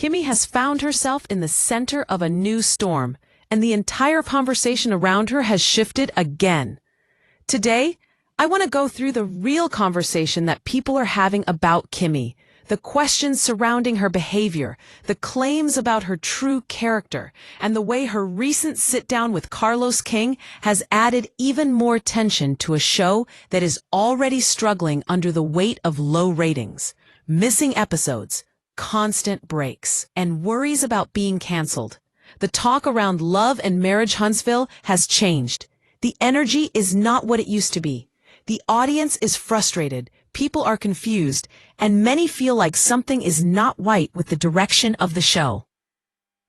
Kimmi has found herself in the center of a new storm, and the entire conversation around her has shifted again. Today, I want to go through the real conversation that people are having about Kimmi, the questions surrounding her behavior, the claims about her true character, and the way her recent sit-down with Carlos King has added even more tension to a show that is already struggling under the weight of low ratings, missing episodes, constant breaks, and worries about being canceled. The talk around Love and Marriage Huntsville has changed. The energy is not what it used to be. The audience is frustrated, people are confused, and many feel like something is not right with the direction of the show.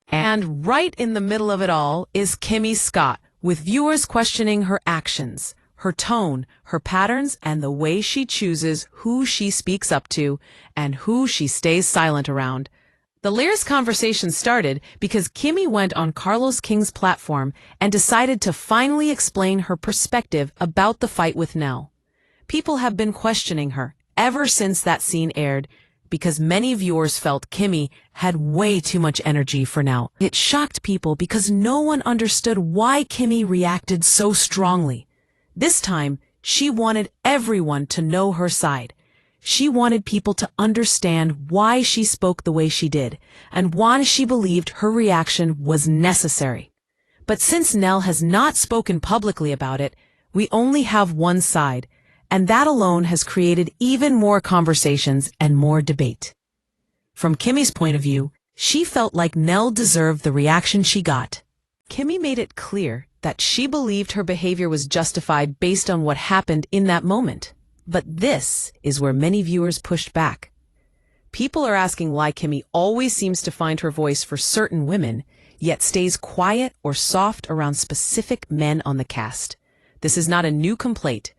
And right in the middle of it all is Kimmi Scott, with viewers questioning her actions, her tone, her patterns, and the way she chooses who she speaks up to and who she stays silent around. The latest conversation started because Kimmi went on Carlos King's platform and decided to finally explain her perspective about the fight with Nell. People have been questioning her ever since that scene aired because many viewers felt Kimmi had way too much energy for Nell. It shocked people because no one understood why Kimmi reacted so strongly. This time, she wanted everyone to know her side. She wanted people to understand why she spoke the way she did, and why she believed her reaction was necessary. But since Nell has not spoken publicly about it, we only have one side, and that alone has created even more conversations and more debate. From Kimmi's point of view, she felt like Nell deserved the reaction she got. Kimmi made it clear that she believed her behavior was justified based on what happened in that moment. But this is where many viewers pushed back. People are asking why Kimmi always seems to find her voice for certain women, yet stays quiet or soft around specific men on the cast. This is not a new complaint.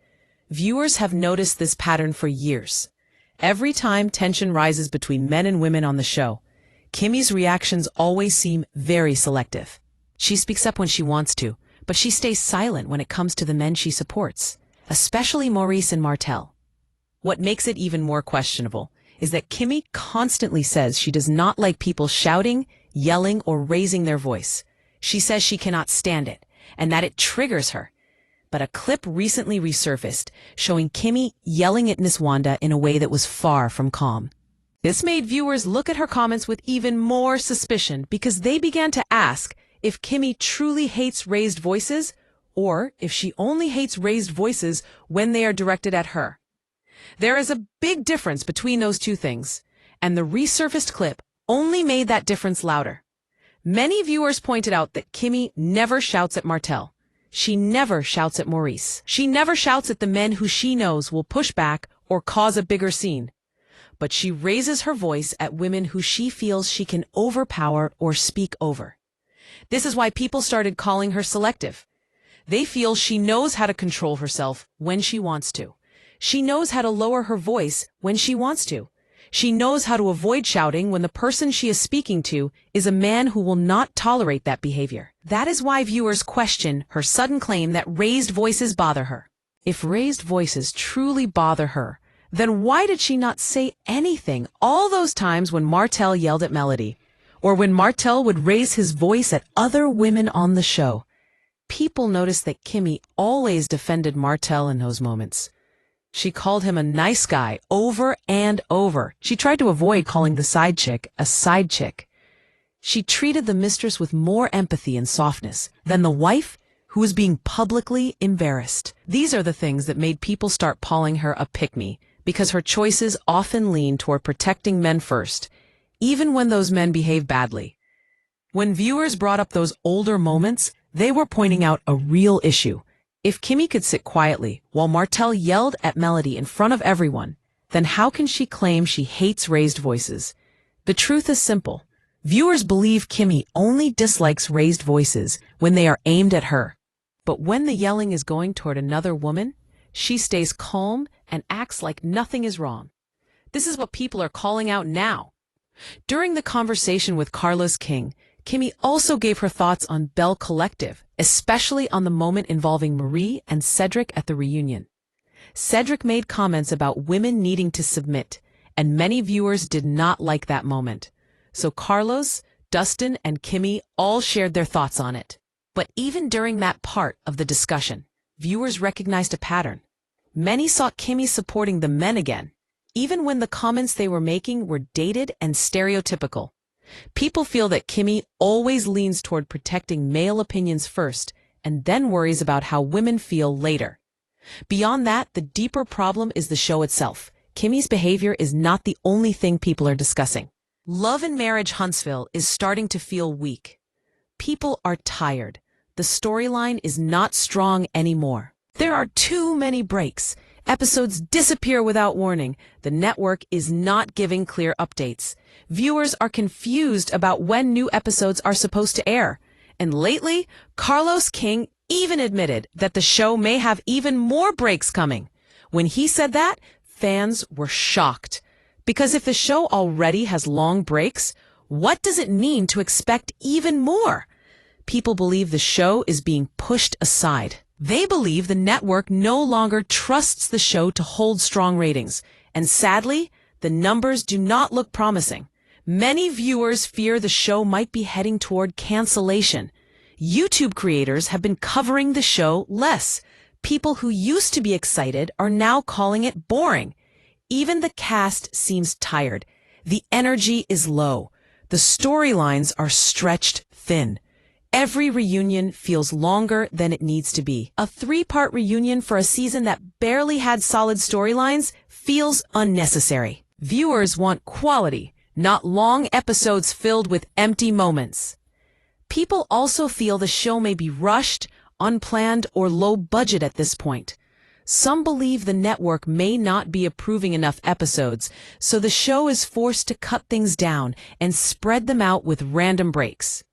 Viewers have noticed this pattern for years. Every time tension rises between men and women on the show, Kimmi's reactions always seem very selective. She speaks up when she wants to, but she stays silent when it comes to the men she supports, especially Maurice and Martel. What makes it even more questionable is that Kimmi constantly says she does not like people shouting, yelling, or raising their voice. She says she cannot stand it, and that it triggers her. But a clip recently resurfaced showing Kimmi yelling at Miss Wanda in a way that was far from calm. This made viewers look at her comments with even more suspicion because they began to ask if Kimmi truly hates raised voices, or if she only hates raised voices when they are directed at her. There is a big difference between those two things, and the resurfaced clip only made that difference louder. Many viewers pointed out that Kimmi never shouts at Martel. She never shouts at Maurice. She never shouts at the men who she knows will push back or cause a bigger scene. But she raises her voice at women who she feels she can overpower or speak over. This is why people started calling her selective. They feel she knows how to control herself when she wants to. She knows how to lower her voice when she wants to. She knows how to avoid shouting when the person she is speaking to is a man who will not tolerate that behavior. That is why viewers question her sudden claim that raised voices bother her. If raised voices truly bother her, then why did she not say anything all those times when Martel yelled at Melody, or when Martel would raise his voice at other women on the show? People noticed that Kimmi always defended Martel in those moments. She called him a nice guy over and over. She tried to avoid calling the side chick a side chick. She treated the mistress with more empathy and softness than the wife who was being publicly embarrassed. These are the things that made people start calling her a pick-me, because her choices often lean toward protecting men first, even when those men behave badly. When viewers brought up those older moments, they were pointing out a real issue. If Kimmi could sit quietly while Martel yelled at Melody in front of everyone, then how can she claim she hates raised voices? The truth is simple. Viewers believe Kimmi only dislikes raised voices when they are aimed at her. But when the yelling is going toward another woman, she stays calm and acts like nothing is wrong. This is what people are calling out now. During the conversation with Carlos King, Kimmi also gave her thoughts on Belle Collective, especially on the moment involving Marie and Cedric at the reunion. Cedric made comments about women needing to submit, and many viewers did not like that moment. So Carlos, Dustin, and Kimmi all shared their thoughts on it. But even during that part of the discussion, viewers recognized a pattern. Many saw Kimmi supporting the men again, even when the comments they were making were dated and stereotypical. People feel that Kimmi always leans toward protecting male opinions first and then worries about how women feel later. Beyond that, the deeper problem is the show itself. Kimmi's behavior is not the only thing people are discussing. Love and Marriage Huntsville is starting to feel weak. People are tired. The storyline is not strong anymore. There are too many breaks. Episodes disappear without warning. The network is not giving clear updates. Viewers are confused about when new episodes are supposed to air. And lately, Carlos King even admitted that the show may have even more breaks coming. When he said that, fans were shocked. Because if the show already has long breaks, what does it mean to expect even more? People believe the show is being pushed aside. They believe the network no longer trusts the show to hold strong ratings. And sadly, the numbers do not look promising. Many viewers fear the show might be heading toward cancellation. YouTube creators have been covering the show less. People who used to be excited are now calling it boring. Even the cast seems tired. The energy is low. The storylines are stretched thin. Every reunion feels longer than it needs to be. A 3-part reunion for a season that barely had solid storylines feels unnecessary. Viewers want quality, not long episodes filled with empty moments. People also feel the show may be rushed, unplanned, or low budget at this point. Some believe the network may not be approving enough episodes, so the show is forced to cut things down and spread them out with random breaks.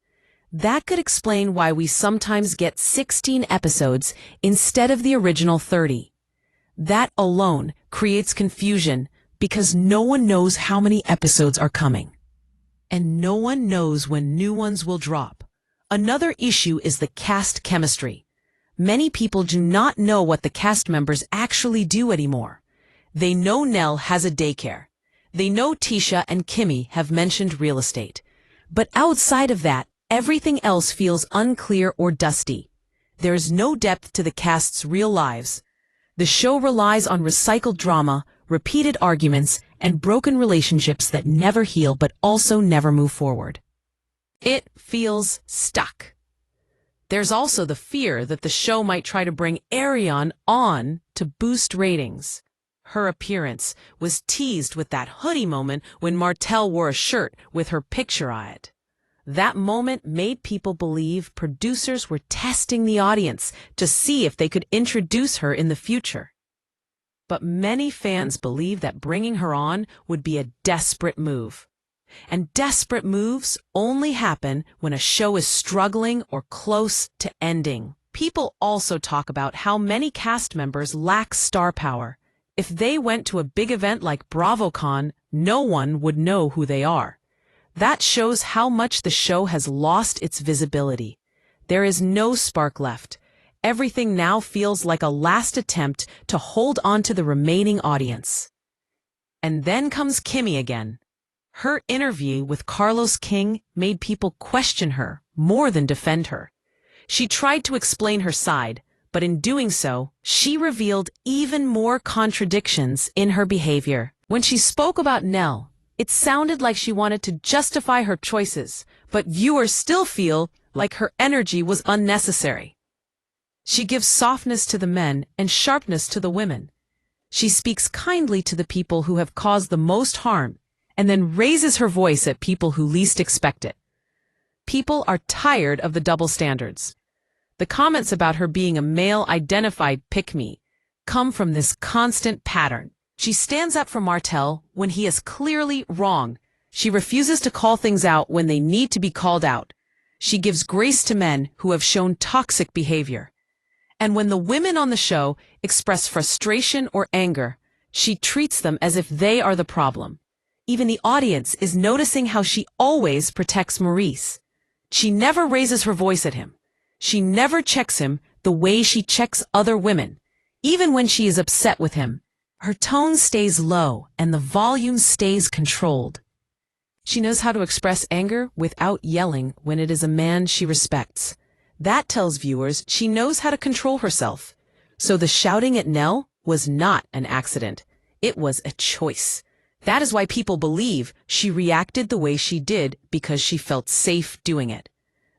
That could explain why we sometimes get 16 episodes instead of the original 30. That alone creates confusion because no one knows how many episodes are coming. And no one knows when new ones will drop. Another issue is the cast chemistry. Many people do not know what the cast members actually do anymore. They know Nell has a daycare. They know Tisha and Kimmi have mentioned real estate. But outside of that, everything else feels unclear or dusty. There is no depth to the cast's real lives. The show relies on recycled drama, repeated arguments, and broken relationships that never heal but also never move forward. It feels stuck. There's also the fear that the show might try to bring Ariane on to boost ratings. Her appearance was teased with that hoodie moment when Martell wore a shirt with her picture on it. That moment made people believe producers were testing the audience to see if they could introduce her in the future. But many fans believe that bringing her on would be a desperate move. And desperate moves only happen when a show is struggling or close to ending. People also talk about how many cast members lack star power. If they went to a big event like BravoCon, no one would know who they are. That shows how much the show has lost its visibility. There is no spark left. Everything now feels like a last attempt to hold on to the remaining audience. And then comes Kimmi again. Her interview with Carlos King made people question her more than defend her. She tried to explain her side, but in doing so, she revealed even more contradictions in her behavior. When she spoke about Nell, it sounded like she wanted to justify her choices, but viewers still feel like her energy was unnecessary. She gives softness to the men and sharpness to the women. She speaks kindly to the people who have caused the most harm, and then raises her voice at people who least expect it. People are tired of the double standards. The comments about her being a male-identified pick-me come from this constant pattern. She stands up for Martell when he is clearly wrong. She refuses to call things out when they need to be called out. She gives grace to men who have shown toxic behavior. And when the women on the show express frustration or anger, she treats them as if they are the problem. Even the audience is noticing how she always protects Maurice. She never raises her voice at him. She never checks him the way she checks other women, even when she is upset with him. Her tone stays low and the volume stays controlled. She knows how to express anger without yelling when it is a man she respects. That tells viewers she knows how to control herself. So the shouting at Nell was not an accident. It was a choice. That is why people believe she reacted the way she did because she felt safe doing it.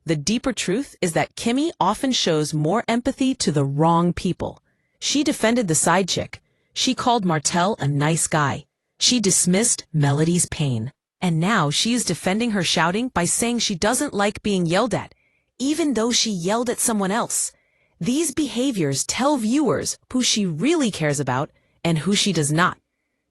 The deeper truth is that Kimmi often shows more empathy to the wrong people. She defended the side chick. She called Martel a nice guy. She dismissed Melody's pain. And now she is defending her shouting by saying she doesn't like being yelled at, even though she yelled at someone else. These behaviors tell viewers who she really cares about and who she does not.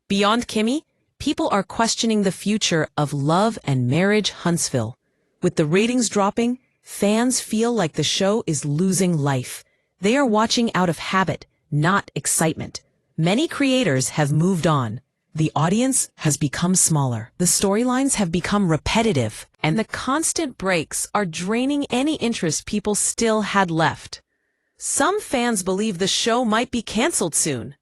Beyond Kimmi, people are questioning the future of Love and Marriage Huntsville. With the ratings dropping, fans feel like the show is losing life. They are watching out of habit, not excitement. Many creators have moved on. The audience has become smaller. The storylines have become repetitive, and the constant breaks are draining any interest people still had left. Some fans believe the show might be canceled soon.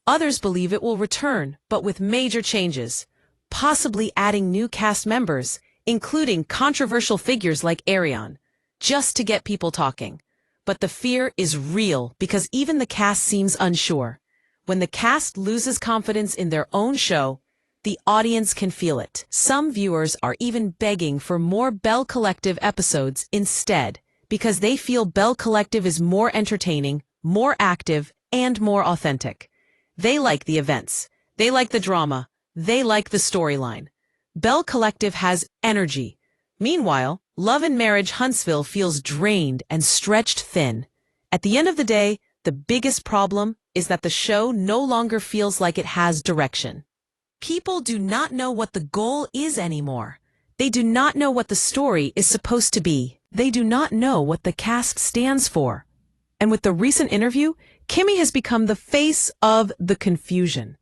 Others believe it will return, but with major changes, possibly adding new cast members, including controversial figures like Ariane, just to get people talking. But the fear is real because even the cast seems unsure. When the cast loses confidence in their own show, the audience can feel it. Some viewers are even begging for more Bell Collective episodes instead, because they feel Bell Collective is more entertaining, more active, and more authentic. They like the events. They like the drama. They like the storyline. Bell Collective has energy. Meanwhile, Love and Marriage Huntsville feels drained and stretched thin. At the end of the day, the biggest problem is that the show no longer feels like it has direction. People do not know what the goal is anymore. They do not know what the story is supposed to be. They do not know what the cast stands for. And with the recent interview, Kimmi has become the face of the confusion.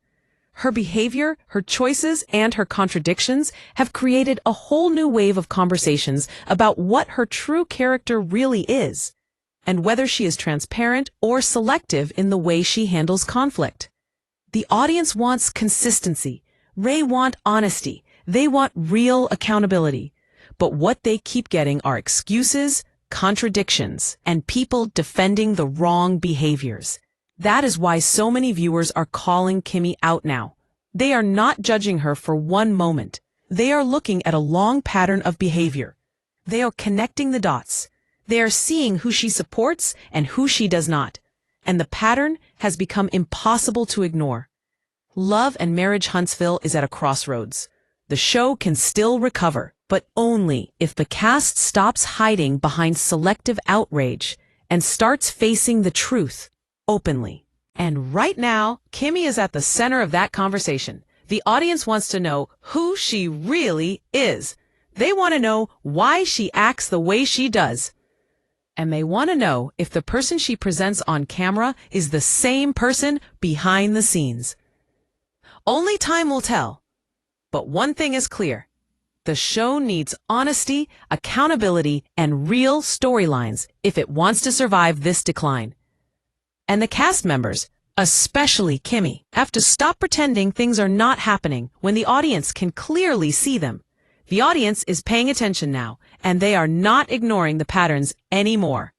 Her behavior, her choices, and her contradictions have created a whole new wave of conversations about what her true character really is, and whether she is transparent or selective in the way she handles conflict. The audience wants consistency. They want honesty. They want real accountability. But what they keep getting are excuses, contradictions, and people defending the wrong behaviors. That is why so many viewers are calling Kimmi out now. They are not judging her for one moment. They are looking at a long pattern of behavior. They are connecting the dots. They are seeing who she supports and who she does not. And the pattern has become impossible to ignore. Love and Marriage Huntsville is at a crossroads. The show can still recover, but only if the cast stops hiding behind selective outrage and starts facing the truth openly. And right now, Kimmi is at the center of that conversation. The audience wants to know who she really is. They want to know why she acts the way she does. And they want to know if the person she presents on camera is the same person behind the scenes. Only time will tell. But one thing is clear. The show needs honesty, accountability, and real storylines if it wants to survive this decline. And the cast members, especially Kimmi, have to stop pretending things are not happening when the audience can clearly see them. The audience is paying attention now, and they are not ignoring the patterns anymore.